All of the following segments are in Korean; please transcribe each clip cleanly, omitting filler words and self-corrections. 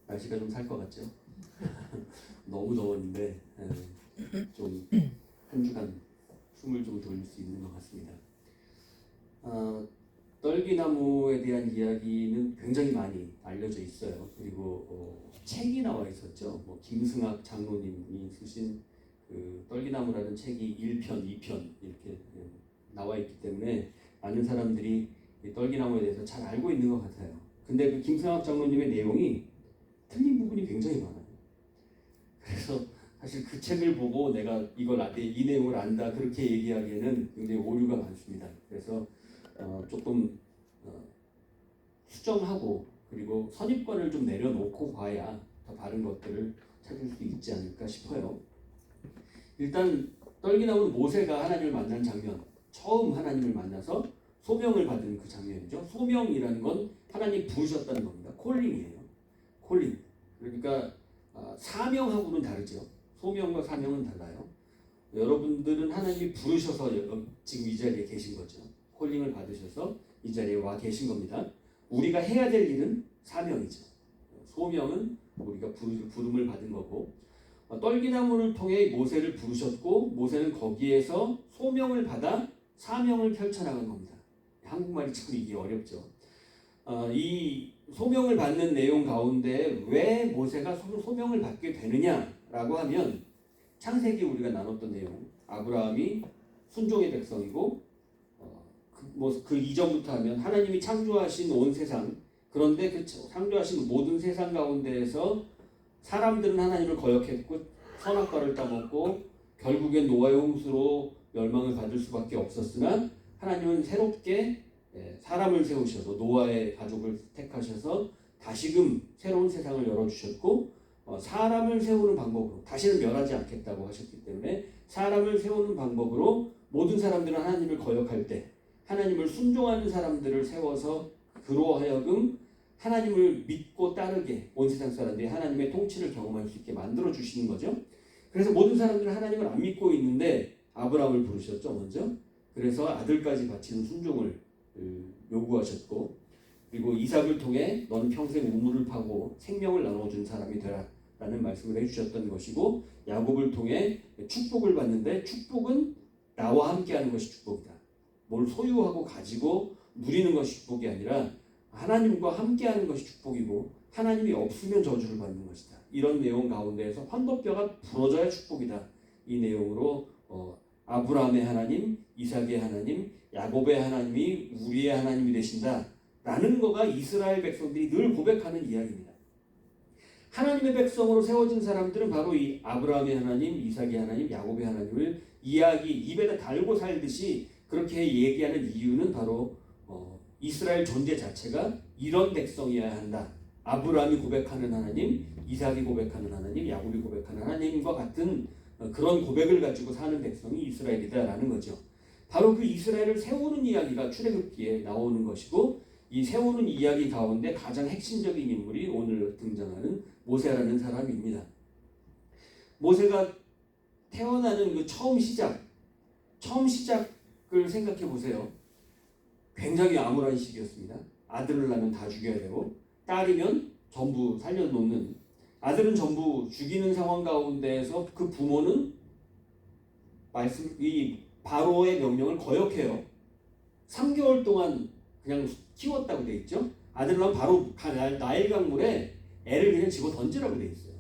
날씨가 좀 살 것 같죠? 너무 더웠는데 좀 한 주간 숨을 좀 돌릴 수 있는 것 같습니다. 떨기나무에 대한 이야기는 굉장히 많이 알려져 있어요. 그리고 책이 나와 있었죠. 뭐 김승학 장로님이 쓰신 그 떨기나무라는 책이 1편, 2편 이렇게 나와 있기 때문에 많은 사람들이 이 떨기나무에 대해서 잘 알고 있는 것 같아요. 근데 그 김승학 장로님의 내용이 틀린 부분이 굉장히 많아요. 그래서 사실 그 책을 보고 내가 이 내용을 안다 그렇게 얘기하기에는 굉장히 오류가 많습니다. 그래서 조금 수정하고 그리고 선입관을 좀 내려놓고 봐야 더 바른 것들을 찾을 수 있지 않을까 싶어요. 일단 떨기나무는 모세가 하나님을 만난 장면, 처음 하나님을 만나서 소명을 받은 그 장면이죠. 소명이라는 건 하나님 부르셨다는 겁니다. 콜링이에요. 콜링. 그러니까 사명하고는 다르죠. 소명과 사명은 달라요. 여러분들은 하나님이 부르셔서 지금 이 자리에 계신 거죠. 콜링을 받으셔서 이 자리에 와 계신 겁니다. 우리가 해야 될 일은 사명이죠. 소명은 우리가 부름을 받은 거고, 떨기나무를 통해 모세를 부르셨고 모세는 거기에서 소명을 받아 사명을 펼쳐나간 겁니다. 한국말이 참 이게 어렵죠. 이 소명을 받는 내용 가운데 왜 모세가 소명을 받게 되느냐라고 하면 창세기 우리가 나눴던 내용, 아브라함이 순종의 백성이고 그 이전부터 하면 하나님이 창조하신 온 세상, 그런데 그 창조하신 모든 세상 가운데에서 사람들은 하나님을 거역했고 선악과를 따먹고 결국엔 노아의 홍수로 멸망을 받을 수밖에 없었으나 하나님은 새롭게 사람을 세우셔서 노아의 가족을 택하셔서 다시금 새로운 세상을 열어주셨고 사람을 세우는 방법으로 다시는 멸하지 않겠다고 하셨기 때문에 사람을 세우는 방법으로 모든 사람들은 하나님을 거역할 때 하나님을 순종하는 사람들을 세워서 그로 하여금 하나님을 믿고 따르게 온 세상 사람들이 하나님의 통치를 경험할 수 있게 만들어 주시는 거죠. 그래서 모든 사람들은 하나님을 안 믿고 있는데 아브라함을 부르셨죠, 먼저. 그래서 아들까지 바치는 순종을 요구하셨고, 그리고 이삭을 통해 너는 평생 우물을 파고 생명을 나눠준 사람이 되라 라는 말씀을 해주셨던 것이고, 야곱을 통해 축복을 받는데 축복은 나와 함께하는 것이 축복이다. 뭘 소유하고 가지고 누리는 것이 축복이 아니라 하나님과 함께하는 것이 축복이고 하나님이 없으면 저주를 받는 것이다. 이런 내용 가운데에서 환도뼈가 부러져야 축복이다. 이 내용으로 아브라함의 하나님, 이삭의 하나님, 야곱의 하나님이 우리의 하나님이 되신다 라는 거가 이스라엘 백성들이 늘 고백하는 이야기입니다. 하나님의 백성으로 세워진 사람들은 바로 이 아브라함의 하나님, 이삭의 하나님, 야곱의 하나님을 입에다 달고 살듯이 그렇게 얘기하는 이유는 바로 이스라엘 존재 자체가 이런 백성이어야 한다. 아브라함이 고백하는 하나님, 이삭이 고백하는 하나님, 야곱이 고백하는 하나님과 같은 그런 고백을 가지고 사는 백성이 이스라엘이다라는 거죠. 바로 그 이스라엘을 세우는 이야기가 출애굽기에 나오는 것이고 이 세우는 이야기 가운데 가장 핵심적인 인물이 오늘 등장하는 모세라는 사람입니다. 모세가 태어나는 그 처음 시작을 생각해 보세요. 굉장히 암울한 시기였습니다. 아들을 낳으면 다 죽여야 되고 딸이면 전부 살려놓는, 아들은 전부 죽이는 상황 가운데에서 그 부모는 이 바로의 명령을 거역해요. 3개월 동안 그냥 키웠다고 돼 있죠. 아들을 낳으면 바로 나일 강물에 애를 그냥 집어 던지라고 돼 있어요.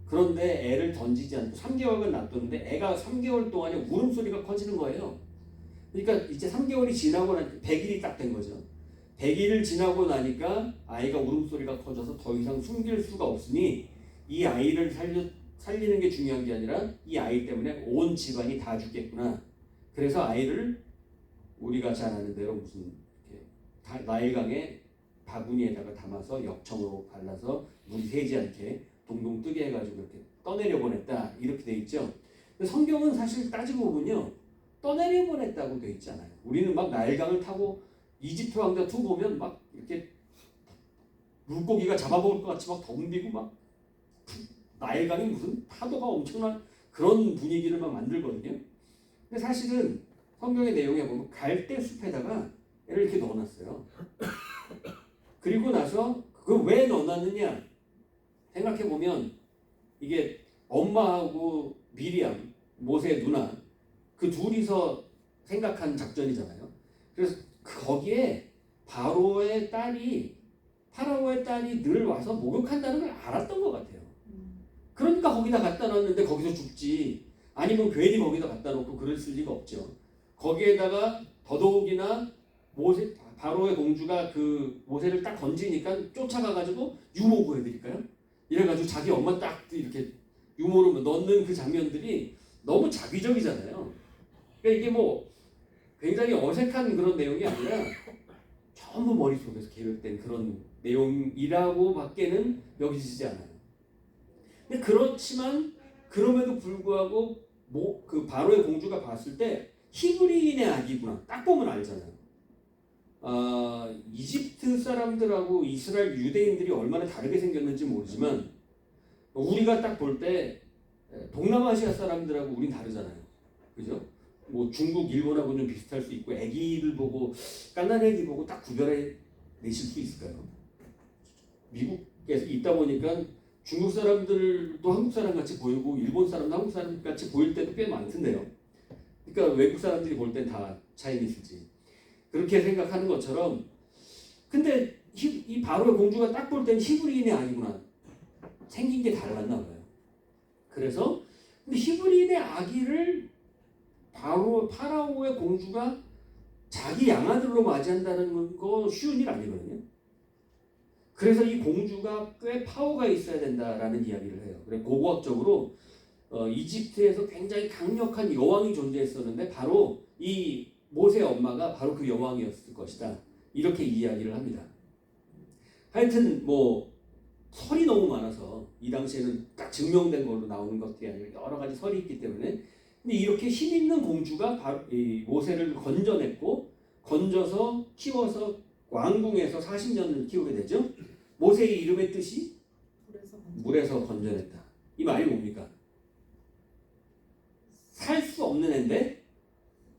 그런데 애를 던지지 않고 3개월간 놔뒀는데 애가 3개월 동안에 울음소리가 커지는 거예요. 그러니까 이제 3개월이 지나고 100일이 딱 된 거죠. 100일을 지나고 나니까 아이가 울음소리가 커져서 더 이상 숨길 수가 없으니 이 아이를 살리는 게 중요한 게 아니라 이 아이 때문에 온 집안이 다 죽겠구나. 그래서 아이를 우리가 잘 아는 대로 무슨 나일강에 바구니에다가 담아서 역청으로 발라서 물이 새지 않게 동동 뜨게 해가지고 이렇게 떠내려 보냈다 이렇게 돼 있죠. 근데 성경은 사실 따지고 보면요, 떠내려 보냈다고 돼 있잖아요. 우리는 막 나일강을 타고 이집트 왕자 2 보면 막 이렇게 물고기가 잡아먹을 것 같이 막 덤비고 막 나일강이 무슨 파도가 엄청난 그런 분위기를 막 만들거든요. 근데 사실은 성경의 내용에 보면 갈대 숲에다가 애를 이렇게 넣어놨어요. 그리고 나서 그걸 왜 넣어놨느냐? 생각해 보면 이게 엄마하고 미리암, 모세의 누나 그 둘이서 생각한 작전이잖아요. 그래서 거기에 파라오의 딸이 늘 와서 목욕한다는 걸 알았던 것 같아요. 그러니까 거기다 갖다 놨는데 거기서 죽지. 아니면 괜히 거기다 갖다 놓고 그랬을 리가 없죠. 거기에다가 더더욱이나 바로의 공주가 그 모세를 딱 건지니까 쫓아가가지고 유모 구해드릴까요? 이래가지고 자기 엄마 딱 이렇게 유모로 넣는 그 장면들이 너무 자기적이잖아요. 그러니까 이게 뭐 굉장히 어색한 그런 내용이 아니라 전부 머릿속에서 계획된 그런 내용이라고 밖에는 여기지지 않아요. 근데 그렇지만 그럼에도 불구하고 그 바로의 공주가 봤을 때 히브리인의 아기구나 딱 보면 알잖아요. 이집트 사람들하고 이스라엘 유대인들이 얼마나 다르게 생겼는지 모르지만 우리가 딱 볼 때 동남아시아 사람들하고 우린 다르잖아요. 그죠? 뭐 중국, 일본하고 좀 비슷할 수 있고 애기를 보고 갓난 애기 보고 딱 구별해 내실 수 있을까요? 미국에서 있다 보니까 중국 사람들도 한국 사람 같이 보이고 일본 사람도 한국 사람 같이 보일 때도 꽤 많던데요. 그러니까 외국 사람들이 볼 땐 다 차이니스지. 그렇게 생각하는 것처럼 근데 이 바로의 공주가 딱 볼 때는 히브리인이 아니구나. 생긴 게 달랐나 봐요. 그래서 근데 히브리인의 아기를 파라오의 공주가 자기 양아들로 맞이한다는 거 쉬운 일 아니거든요. 그래서 이 공주가 꽤 파워가 있어야 된다라는 이야기를 해요. 그래서 고고학적으로 이집트에서 굉장히 강력한 여왕이 존재했었는데 바로 이 모세의 엄마가 바로 그 여왕이었을 것이다. 이렇게 이야기를 합니다. 하여튼 뭐 설이 너무 많아서 이 당시에는 딱 증명된 걸로 나오는 것들이 아니라 여러 가지 설이 있기 때문에 근데 이렇게 힘 있는 공주가 이 모세를 건져서 키워서 왕궁에서 40년을 키우게 되죠. 모세의 이름의 뜻이 물에서 건져냈다. 이 말이 뭡니까? 살 수 없는 애인데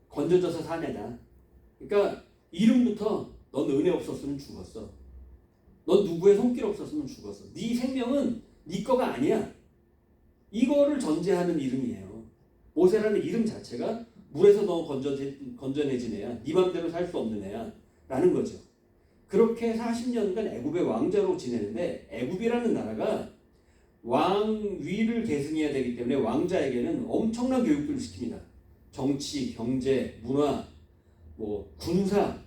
건져져서 산 애다. 그러니까 이름부터 넌 은혜 없었으면 죽었어. 넌 누구의 손길 없었으면 죽었어. 네 생명은 네 거가 아니야. 이거를 전제하는 이름이에요. 모세라는 이름 자체가 물에서 너 건져내진 애야. 네 맘대로 살 수 없는 애야. 라는 거죠. 그렇게 40년간 애굽의 왕자로 지내는데 애굽이라는 나라가 왕위를 계승해야 되기 때문에 왕자에게는 엄청난 교육들을 시킵니다. 정치, 경제, 문화, 뭐 군사.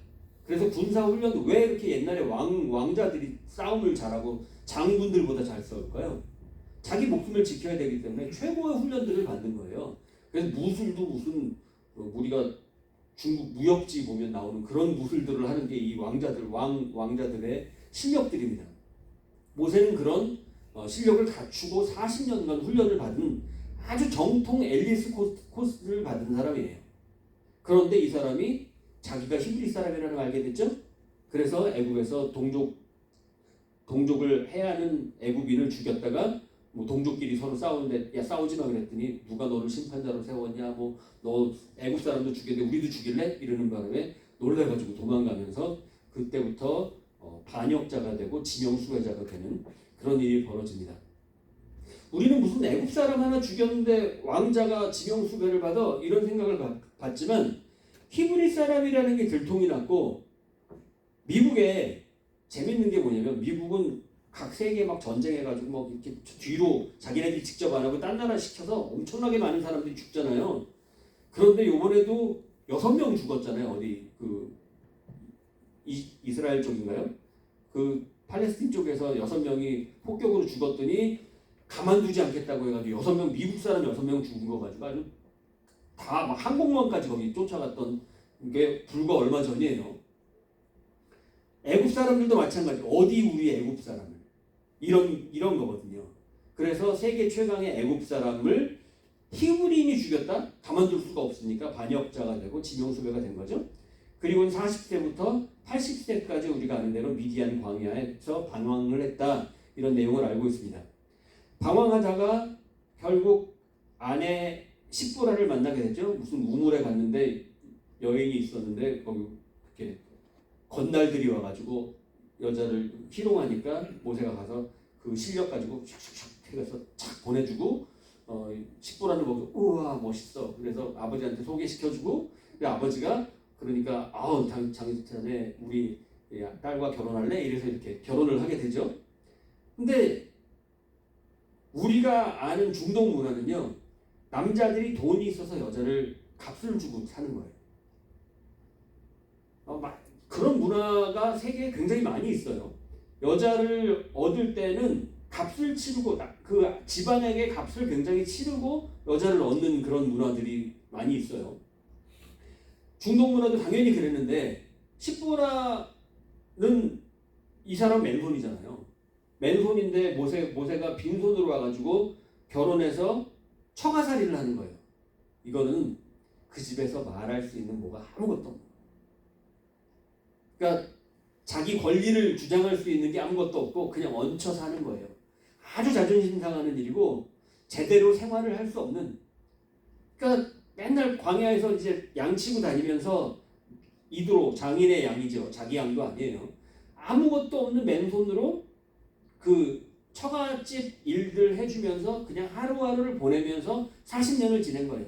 그래서 군사 훈련도 왜 이렇게 옛날에 왕자들이 싸움을 잘하고 장군들보다 잘 싸울까요? 자기 목숨을 지켜야 되기 때문에 최고의 훈련들을 받는 거예요. 그래서 무술도 무슨 우리가 중국 무협지 보면 나오는 그런 무술들을 하는 게 이 왕자들의 실력들입니다. 모세는 그런 실력을 갖추고 40년간 훈련을 받은 아주 정통 엘리트 코스를 받은 사람이에요. 그런데 이 사람이 자기가 히브리 사람이라는 걸 알게 됐죠. 그래서 애굽에서 동족을 해하는 애굽인을 죽였다가 뭐 동족끼리 서로 싸우는데 야 싸우지 마 그랬더니 누가 너를 심판자로 세웠냐 뭐 너 애굽 사람도 죽였는데 우리도 죽일래? 이러는 바람에 놀래가지고 도망가면서 그때부터 반역자가 되고 지명수배자가 되는 그런 일이 벌어집니다. 우리는 무슨 애굽 사람 하나 죽였는데 왕자가 지명수배를 받아 이런 생각을 받지만 히브리 사람이라는 게 들통이 났고 미국에 재밌는 게 뭐냐면 미국은 각 세계 막 전쟁해가지고 뭐 이렇게 뒤로 자기네들이 직접 안 하고 딴 나라 시켜서 엄청나게 많은 사람들이 죽잖아요. 그런데 요번에도 6명 죽었잖아요. 어디 이스라엘 쪽인가요? 그 팔레스틴 쪽에서 6명이 폭격으로 죽었더니 가만두지 않겠다고 해가지고 6명 미국 사람 6명 죽은 거 가지고 아주 다 막 항공모함까지 거기 쫓아갔던 게 불과 얼마 전이에요. 애굽 사람들도 마찬가지. 어디 우리 애굽 사람을 이런 거거든요. 그래서 세계 최강의 애굽 사람을 히브리인이 죽였다? 가만둘 수가 없으니까 반역자가 되고 지명수배가 된 거죠. 그리고 40세부터 80세까지 우리가 아는 대로 미디안 광야에서 방황을 했다. 이런 내용을 알고 있습니다. 방황하다가 결국 아내 십보라를 만나게 됐죠. 무슨 우물에 갔는데 여인이 있었는데 거기 이렇게 건달들이 와가지고 여자를 희롱하니까 모세가 가서 그 실력 가지고 슉슉슉 해서 착 보내주고 식보라는 거기서 우와 멋있어. 그래서 아버지한테 소개시켜주고 아버지가 그러니까 아우 장자네 우리 딸과 결혼할래? 이래서 이렇게 결혼을 하게 되죠. 근데 우리가 아는 중동 문화는요, 남자들이 돈이 있어서 여자를 값을 주고 사는 거예요. 그런 문화가 세계에 굉장히 많이 있어요. 여자를 얻을 때는 값을 치르고 그 집안에게 값을 굉장히 치르고 여자를 얻는 그런 문화들이 많이 있어요. 중동 문화도 당연히 그랬는데 십보라는 이 사람 맨손이잖아요. 맨손인데 모세가 빈손으로 와가지고 결혼해서 처가살이를 하는 거예요. 이거는 그 집에서 말할 수 있는 뭐가 아무것도 없는 거예요. 그러니까 자기 권리를 주장할 수 있는 게 아무것도 없고 그냥 얹혀 사는 거예요. 아주 자존심 상하는 일이고 제대로 생활을 할 수 없는. 그러니까 맨날 광야에서 이제 양치고 다니면서 이드로 장인의 양이죠. 자기 양도 아니에요. 아무것도 없는 맨손으로 그 처갓집 일들 해주면서 그냥 하루하루를 보내면서 40년을 지낸 거예요.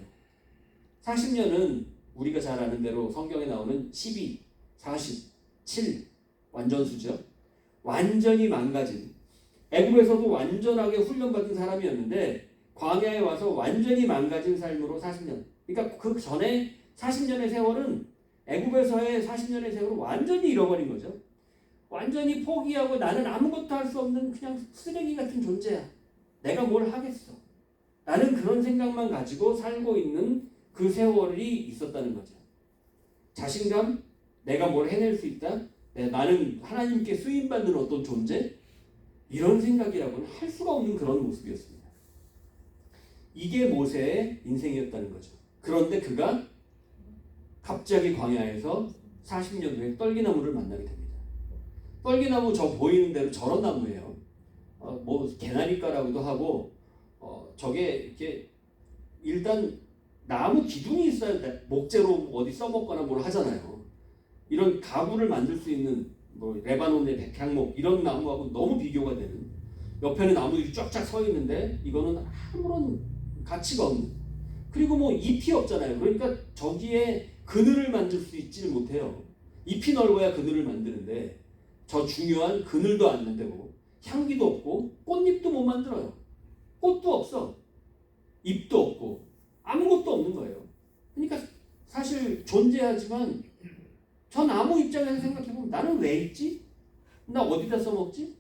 40년은 우리가 잘 아는 대로 성경에 나오는 12, 40, 7 완전수죠. 완전히 망가진, 애굽에서도 완전하게 훈련받은 사람이었는데 광야에 와서 완전히 망가진 삶으로 40년. 그러니까 그 전에 40년의 세월은 애굽에서의 40년의 세월을 완전히 잃어버린 거죠. 완전히 포기하고 나는 아무것도 할 수 없는 그냥 쓰레기 같은 존재야. 내가 뭘 하겠어. 나는 그런 생각만 가지고 살고 있는 그 세월이 있었다는 거죠. 자신감, 내가 뭘 해낼 수 있다. 나는 하나님께 쓰임받는 어떤 존재? 이런 생각이라고는 할 수가 없는 그런 모습이었습니다. 이게 모세의 인생이었다는 거죠. 그런데 그가 갑자기 광야에서 40년 후에 떨기나무를 만나게 됩니다. 떨기나무 저 보이는 대로 저런 나무예요. 뭐 개나리과라고도 하고 저게 이렇게 일단 나무 기둥이 있어야 돼. 목재로 어디 써먹거나 뭘 하잖아요. 이런 가구를 만들 수 있는 뭐 레바논의 백향목 이런 나무하고 너무 비교가 되는, 옆에는 나무들이 쫙쫙 서 있는데 이거는 아무런 가치가 없는, 그리고 뭐 잎이 없잖아요. 그러니까 저기에 그늘을 만들 수 있지를 못해요. 잎이 넓어야 그늘을 만드는데 저 중요한 그늘도 안 만들고 향기도 없고 꽃잎도 못 만들어요. 꽃도 없어. 잎도 없고 아무것도 없는 거예요. 그러니까 사실 존재하지만 저 나무 입장에서 생각해보면 나는 왜 있지? 나 어디다 써먹지?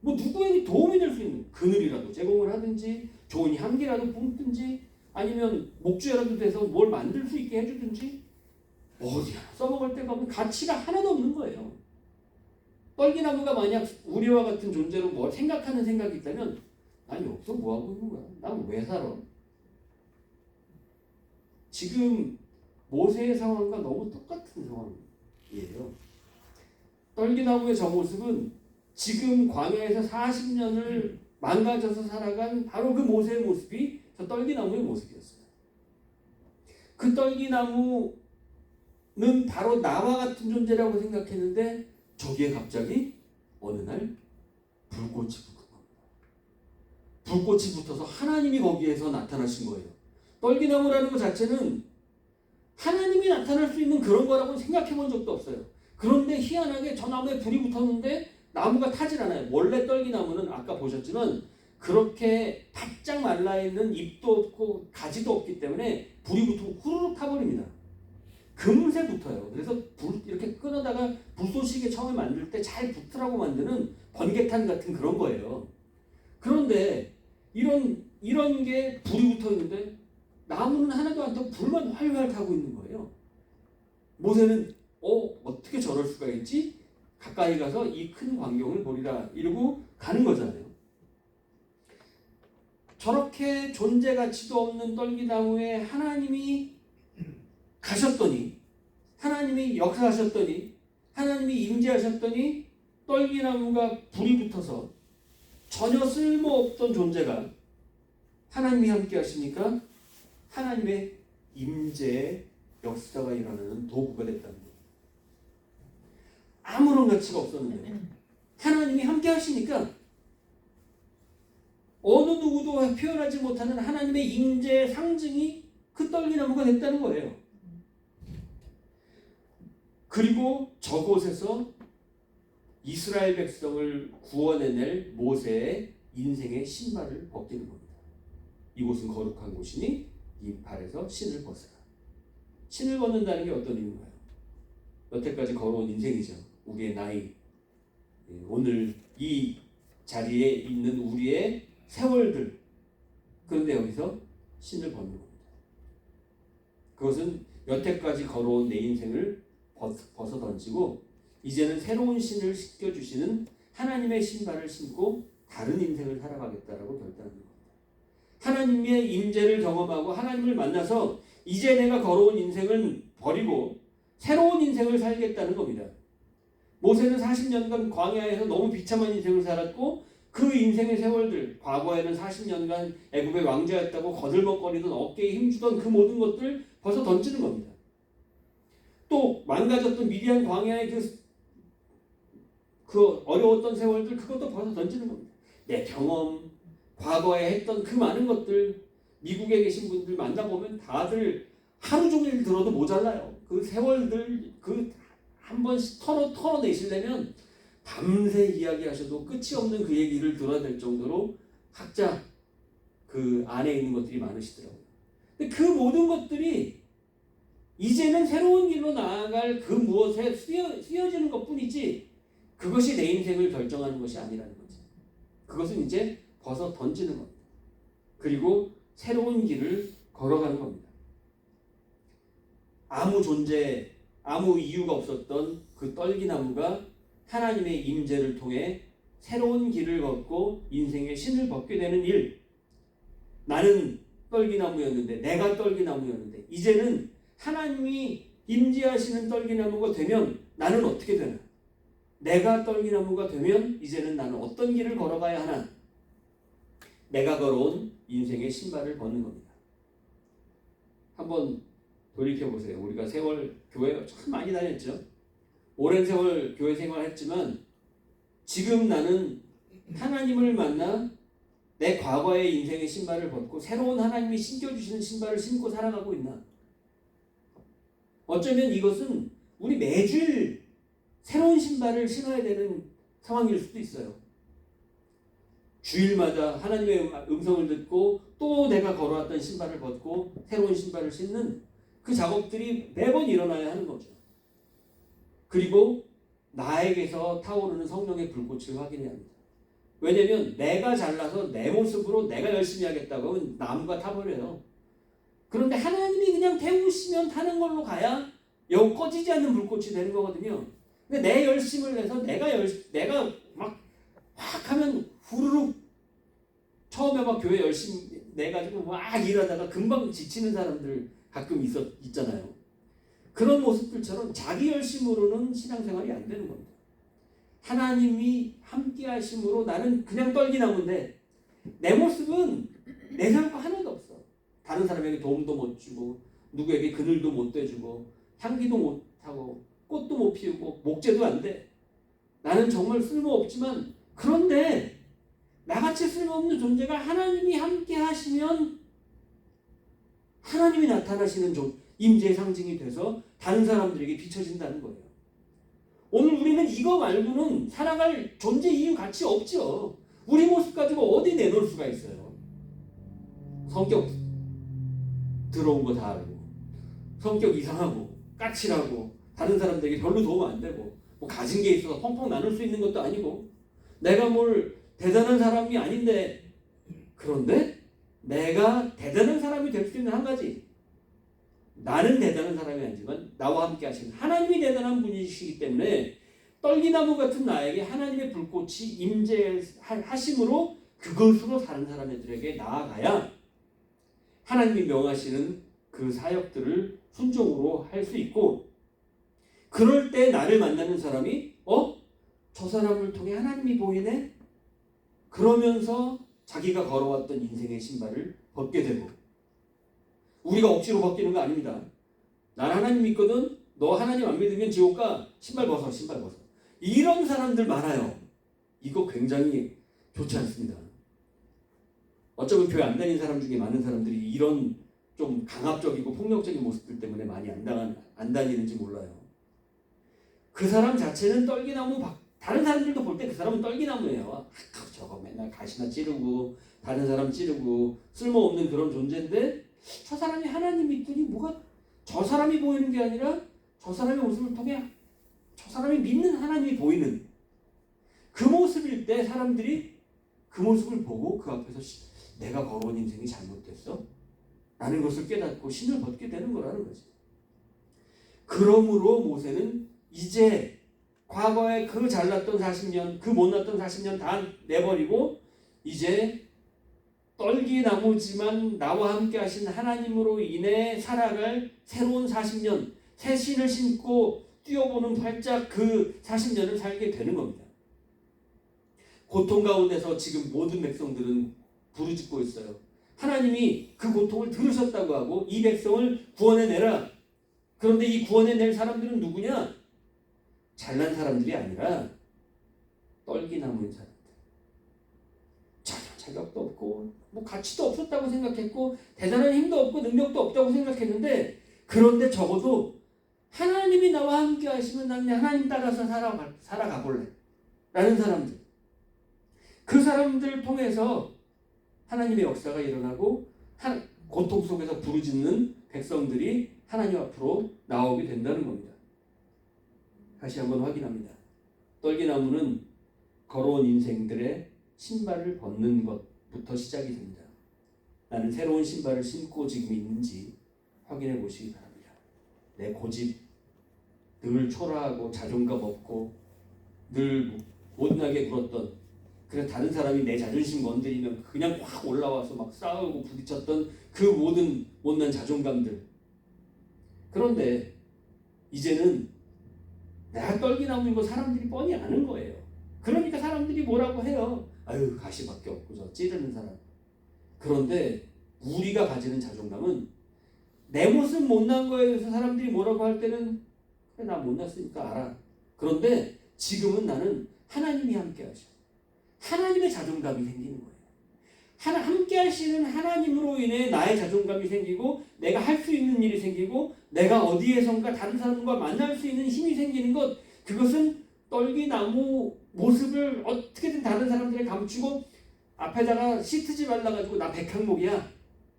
뭐 누구에게 도움이 될 수 있는 그늘이라도 제공을 하든지 좋은 향기라도 품든지 아니면 목주라도 돼서 뭘 만들 수 있게 해주든지 어디야 써먹을 데가 없는, 가치가 하나도 없는 거예요. 떨기나무가 만약 우리와 같은 존재로 뭘 생각하는 생각이 있다면 난 여기서 뭐하고 있는 거야? 난 왜 살아? 지금 모세의 상황과 너무 똑같은 상황이에요. 떨기나무의 저 모습은 지금 광야에서 40년을 망가져서 살아간 바로 그 모세의 모습이 저 떨기나무의 모습이었어요. 그 떨기나무는 바로 나와 같은 존재라고 생각했는데 저기에 갑자기 어느 날 불꽃이 붙은 겁니다. 불꽃이 붙어서 하나님이 거기에서 나타나신 거예요. 떨기나무라는 것 자체는 하나님이 나타날 수 있는 그런 거라고 생각해 본 적도 없어요. 그런데 희한하게 저 나무에 불이 붙었는데 나무가 타질 않아요. 원래 떨기나무는 아까 보셨지만 그렇게 바짝 말라있는 잎도 없고 가지도 없기 때문에 불이 붙으면 후루룩 타버립니다. 금세 붙어요. 그래서 이렇게 끊어다가 불쏘시개 처음에 만들 때 잘 붙으라고 만드는 번개탄 같은 그런 거예요. 그런데 이런 게 불이 붙어 있는데 나무는 하나도 안 타고 불만 활활 타고 있는 거예요. 모세는 어떻게 저럴 수가 있지? 가까이 가서 이 큰 광경을 보리라 이러고 가는 거잖아요. 저렇게 존재 가치도 없는 떨기나무에 하나님이 가셨더니, 하나님이 역사하셨더니, 하나님이 임재하셨더니 떨기나무가 불이 붙어서 전혀 쓸모없던 존재가 하나님이 함께 하시니까 하나님의 임재의 역사가 일어나는 도구가 됐다는 거예요. 아무런 가치가 없었는데 하나님이 함께 하시니까 누구도 표현하지 못하는 하나님의 임재의 상징이 그 떨기나무가 됐다는 거예요. 그리고 저곳에서 이스라엘 백성을 구원해낼 모세의 인생의 신발을 벗기는 겁니다. 이곳은 거룩한 곳이니 이 발에서 신을 벗어라. 신을 벗는다는 게 어떤 의미인가요? 여태까지 걸어온 인생이죠. 우리의 나이, 오늘 이 자리에 있는 우리의 세월들. 그런데 여기서 신을 벗는 겁니다. 그것은 여태까지 걸어온 내 인생을 벗어 던지고 이제는 새로운 신을 씻겨주시는 하나님의 신발을 신고 다른 인생을 살아가겠다라고 결단하는 겁니다. 하나님의 임재를 경험하고 하나님을 만나서 이제 내가 걸어온 인생을 버리고 새로운 인생을 살겠다는 겁니다. 모세는 40년간 광야에서 너무 비참한 인생을 살았고 그 인생의 세월들, 과거에는 40년간 애굽의 왕자였다고 거들먹거리던 어깨에 힘주던 그 모든 것들 벗어 던지는 겁니다. 또 망가졌던 미디안 광야의 그 어려웠던 세월들, 그것도 벗어 던지는 겁니다. 내 경험, 과거에 했던 그 많은 것들, 미국에 계신 분들 만나보면 다들 하루 종일 들어도 모자라요. 그 세월들 한 번씩 털어내시려면 밤새 이야기하셔도 끝이 없는 그 얘기를 들어야 될 정도로 각자 그 안에 있는 것들이 많으시더라고요. 근데 그 모든 것들이 이제는 새로운 길로 나아갈 그 무엇에 쓰여지는 것뿐이지 그것이 내 인생을 결정하는 것이 아니라는 거죠. 그것은 이제 벗어 던지는 겁니다. 그리고 새로운 길을 걸어가는 겁니다. 아무 존재, 아무 이유가 없었던 그 떨기나무가 하나님의 임재를 통해 새로운 길을 걷고 인생의 신을 벗게 되는 일. 나는 떨기나무였는데, 내가 떨기나무였는데 이제는 하나님이 임재하시는 떨기나무가 되면 나는 어떻게 되나? 내가 떨기나무가 되면 이제는 나는 어떤 길을 걸어가야 하나? 내가 걸어온 인생의 신발을 벗는 겁니다. 한번 돌이켜보세요. 우리가 세월 교회 참 많이 다녔죠. 오랜 세월 교회 생활했지만 지금 나는 하나님을 만나 내 과거의 인생의 신발을 벗고 새로운 하나님이 신겨주시는 신발을 신고 살아가고 있나? 어쩌면 이것은 우리 매주일 새로운 신발을 신어야 되는 상황일 수도 있어요. 주일마다 하나님의 음성을 듣고 또 내가 걸어왔던 신발을 벗고 새로운 신발을 신는 그 작업들이 매번 일어나야 하는 거죠. 그리고 나에게서 타오르는 성령의 불꽃을 확인해야 합니다. 왜냐하면 내가 잘나서 내 모습으로 내가 열심히 하겠다고 하면 나무가 타버려요. 그런데 하나님이 그냥 태우시면 타는 걸로 가야 꺼지지 않는 불꽃이 되는 거거든요. 근데 내 열심을 내서 내가 막 하면 후루룩 처음에 막 교회 열심히 내가지고 막 일하다가 금방 지치는 사람들 가끔 있잖아요. 그런 모습들처럼 자기 열심으로는 신앙생활이 안 되는 겁니다. 하나님이 함께 하심으로 나는 그냥 떨기나무인데 내 모습은 내 생각과 하나도 없어. 다른 사람에게 도움도 못 주고 누구에게 그늘도 못 대주고 향기도 못 하고 꽃도 못 피우고 목재도 안 돼. 나는 정말 쓸모없지만 그런데 나같이 쓸모없는 존재가 하나님이 함께 하시면 하나님이 나타나시는 임재의 상징이 돼서 다른 사람들에게 비춰진다는 거예요. 오늘 우리는 이거 말고는 살아갈 존재 이유 가치 없죠. 우리 모습 가지고 어디 내놓을 수가 있어요. 성격 들어온 거 다 알고 성격 이상하고 까칠하고 다른 사람들에게 별로 도움 안 되고 뭐 가진 게 있어서 펑펑 나눌 수 있는 것도 아니고 내가 뭘 대단한 사람이 아닌데 그런데 내가 대단한 사람이 될 수 있는 한 가지 나는 대단한 사람이 아니지만 나와 함께 하시는 하나님이 대단한 분이시기 때문에 떨기나무 같은 나에게 하나님의 불꽃이 임재하심으로 그것으로 다른 사람들에게 나아가야 하나님이 명하시는 그 사역들을 순종으로 할 수 있고 그럴 때 나를 만나는 사람이 저 사람을 통해 하나님이 보이네? 그러면서 자기가 걸어왔던 인생의 신발을 벗게 되고 우리가 억지로 벗기는 거 아닙니다. 난 하나님 믿거든. 너 하나님 안 믿으면 지옥 가. 신발 벗어. 이런 사람들 많아요. 이거 굉장히 좋지 않습니다. 어쩌면 교회 안 다니는 사람 중에 많은 사람들이 이런 좀 강압적이고 폭력적인 모습들 때문에 많이 안 다니는지 몰라요. 그 사람 자체는 떨기나무, 다른 사람들도 볼 때 그 사람은 떨기나무예요. 저거 맨날 가시나 찌르고 다른 사람 찌르고 쓸모없는 그런 존재인데, 저 사람이 하나님 믿더니 뭐가, 저 사람이 보이는 게 아니라 저 사람의 모습을 통해 저 사람이 믿는 하나님이 보이는 그 모습일 때 사람들이 그 모습을 보고 그 앞에서 내가 걸어온 인생이 잘못됐어? 라는 것을 깨닫고 신을 벗게 되는 거라는 거지. 그러므로 모세는 이제 과거에 그 잘났던 40년, 그 못났던 40년 다 내버리고 이제 떨기나무지만 나와 함께 하신 하나님으로 인해 살아갈 새로운 40년, 새 신을 신고 뛰어보는 활짝 그 40년을 살게 되는 겁니다. 고통 가운데서 지금 모든 백성들은 부르짖고 있어요. 하나님이 그 고통을 들으셨다고 하고 이 백성을 구원해내라. 그런데 이 구원해낼 사람들은 누구냐? 잘난 사람들이 아니라 떨기나무인 사람들. 자격도 없고 뭐 가치도 없었다고 생각했고 라는 힘도 없고 능력도 없다고 생각했는데, 그런데 적어도 하나님이 나와 함께 하시면 나는 하나님 따라서 살아가 볼래 라는 사람들. 그 사람들을 통해서 하나님의 역사가 일어나고 고통 속에서 부르짖는 백성들이 하나님 앞으로 나오게 된다는 겁니다. 다시 한번 확인합니다. 떨기나무는 걸어온 인생들의 신발을 벗는 것부터 시작이 됩니다. 나는 새로운 신발을 신고 지금 있는지 확인해 보시기 바랍니다. 내 고집, 늘 초라하고 자존감 없고 늘 못나게 굴었던, 그래서 다른 사람이 내 자존심 건드리면 그냥 확 올라와서 막 싸우고 부딪혔던 그 모든 못난 자존감들. 그런데 이제는 내가 떨기나무인 거 사람들이 뻔히 아는 거예요. 그러니까 사람들이 뭐라고 해요. 아유, 가시밖에 없고 저 찌르는 사람. 그런데 우리가 가지는 자존감은 내 모습 못난 거에 대해서 사람들이 뭐라고 할 때는 그래, 나 못났으니까 알아. 그런데 지금은 나는 하나님이 함께 하셔. 하나님의 자존감이 생기는 거예요. 함께 하시는 하나님으로 인해 나의 자존감이 생기고 내가 할 수 있는 일이 생기고 내가 어디에선가 다른 사람과 만날 수 있는 힘이 생기는 것, 그것은 떨기나무 모습을 어떻게든 다른 사람들에 감추고 앞에다가 씻지 말라가지고 나 백항목이야,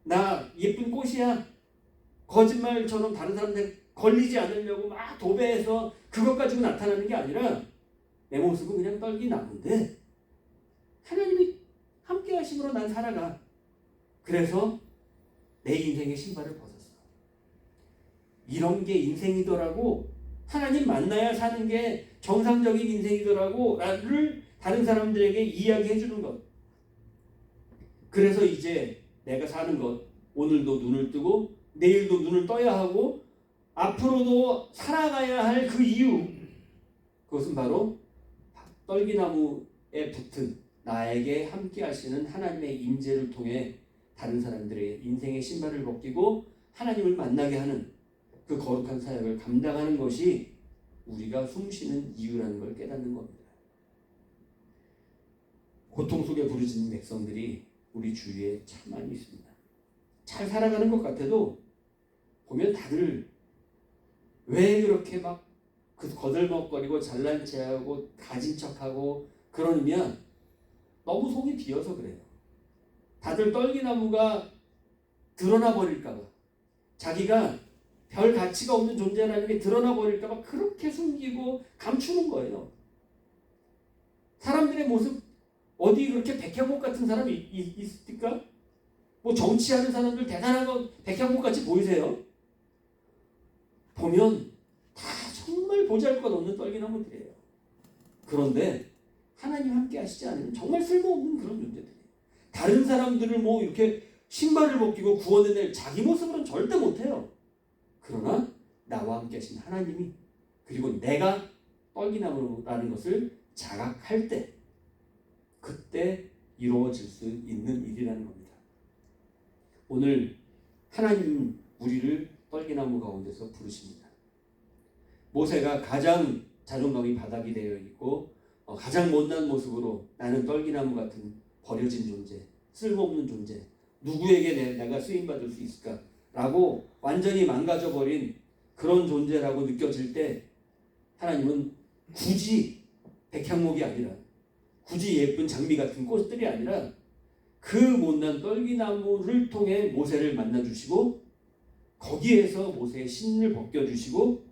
나 예쁜 꽃이야, 거짓말처럼 다른 사람들 걸리지 않으려고 막 도배해서 그것 가지고 나타나는 게 아니라 내 모습은 그냥 떨기나무인데 하나님이 함께 하심으로 난 살아가. 그래서 내 인생의 신발을 벗었어. 이런 게 인생이더라고. 하나님 만나야 사는 게 정상적인 인생이더라고 라를 다른 사람들에게 이야기해 주는 것. 그래서 이제 내가 사는 것, 오늘도 눈을 뜨고 내일도 눈을 떠야 하고 앞으로도 살아가야 할 그 이유, 그것은 바로 떨기나무에 붙은 나에게 함께 하시는 하나님의 임재를 통해 다른 사람들의 인생의 신발을 벗기고 하나님을 만나게 하는 그 거룩한 사역을 감당하는 것이 우리가 숨쉬는 이유라는 걸 깨닫는 겁니다. 고통 속에 부르짖는 백성들이 우리 주위에 참 많이 있습니다. 잘 살아가는 것 같아도 보면 다들 왜 그렇게 막 그 거들먹거리고 잘난 체하고 가진 척하고 그러느냐, 너무 속이 비어서 그래요. 다들 떨기나무가 드러나 버릴까봐, 자기가 별 가치가 없는 존재라는 게 드러나 버릴까봐 그렇게 숨기고 감추는 거예요. 사람들의 모습, 어디 그렇게 백향목 같은 사람이 있습니까? 뭐 정치하는 사람들 대단한 거 백향목 같이 보이세요? 보면 다 정말 보잘것없는 떨기나무들이에요. 그런데 하나님 함께 하시지 않으면 정말 쓸모없는 그런 존재들이에요. 다른 사람들을 뭐 이렇게 신발을 벗기고 구원해낼 자기 모습으로는 절대 못해요. 그러나 나와 함께 하신 하나님이, 그리고 내가 떨기나무라는 것을 자각할 때, 그때 이루어질 수 있는 일이라는 겁니다. 오늘 하나님 우리를 떨기나무 가운데서 부르십니다. 모세가 가장 자존감이 바닥이 되어 있고 가장 못난 모습으로 나는 떨기나무 같은 버려진 존재, 쓸모없는 존재, 누구에게 내가 쓰임받을 수 있을까? 라고 완전히 망가져버린 그런 존재라고 느껴질 때 하나님은 굳이 백향목이 아니라 굳이 예쁜 장미 같은 꽃들이 아니라 그 못난 떨기나무를 통해 모세를 만나주시고 거기에서 모세의 신을 벗겨주시고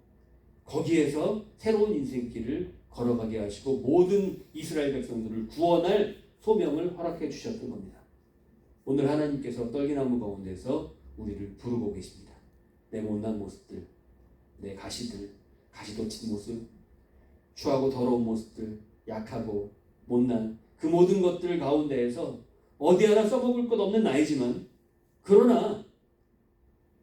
거기에서 새로운 인생길을 걸어가게 하시고 모든 이스라엘 백성들을 구원할 소명을 허락해 주셨던 겁니다. 오늘 하나님께서 떨기나무 가운데서 우리를 부르고 계십니다. 내 못난 모습들, 내 가시들, 가시 돋친 모습, 추하고 더러운 모습들, 약하고 못난 그 모든 것들 가운데에서 어디 하나 써먹을 것 없는 나이지만 그러나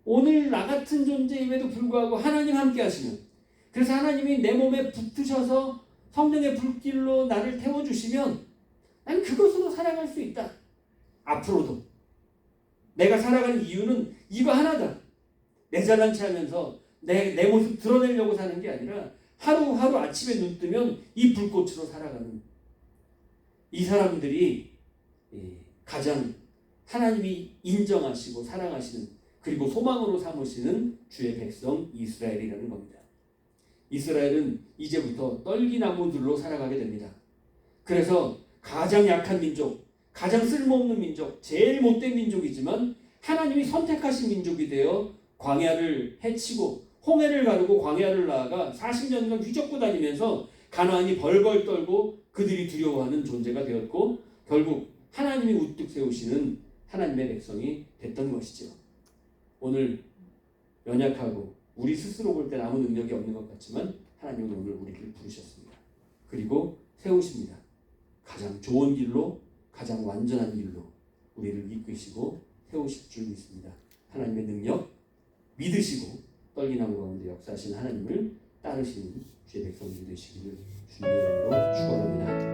오늘 나 같은 존재임에도 불구하고 하나님 함께 하시면 그래서 하나님이 내 몸에 붙으셔서 성령의 불길로 나를 태워주시면 난 그것으로 살아갈 수 있다. 앞으로도 내가 살아가는 이유는 이거 하나다. 내 잘난 체 하면서 내 모습 드러내려고 사는 게 아니라 하루하루 아침에 눈 뜨면 이 불꽃으로 살아가는 이 사람들이 가장 하나님이 인정하시고 사랑하시는 그리고 소망으로 삼으시는 주의 백성 이스라엘이라는 겁니다. 이스라엘은 이제부터 떨기나무들로 살아가게 됩니다. 그래서 가장 약한 민족, 가장 쓸모없는 민족, 제일 못된 민족이지만 하나님이 선택하신 민족이 되어 광야를 헤치고 홍해를 가르고 광야를 나아가 40년간 휘젓고 다니면서 가나안이 벌벌 떨고 그들이 두려워하는 존재가 되었고 결국 하나님이 우뚝 세우시는 하나님의 백성이 됐던 것이죠. 오늘 연약하고 우리 스스로 볼 땐 아무 능력이 없는 것 같지만 하나님은 오늘 우리를 부르셨습니다. 그리고 세우십니다. 가장 좋은 길로 가장 완전한 길로 우리를 이끄시고 세우실 줄 믿습니다. 하나님의 능력 믿으시고 떨기나무 가운데 역사하시는 하나님을 따르시는 주의 백성들 되시기를 주님의 이름으로 축원합니다.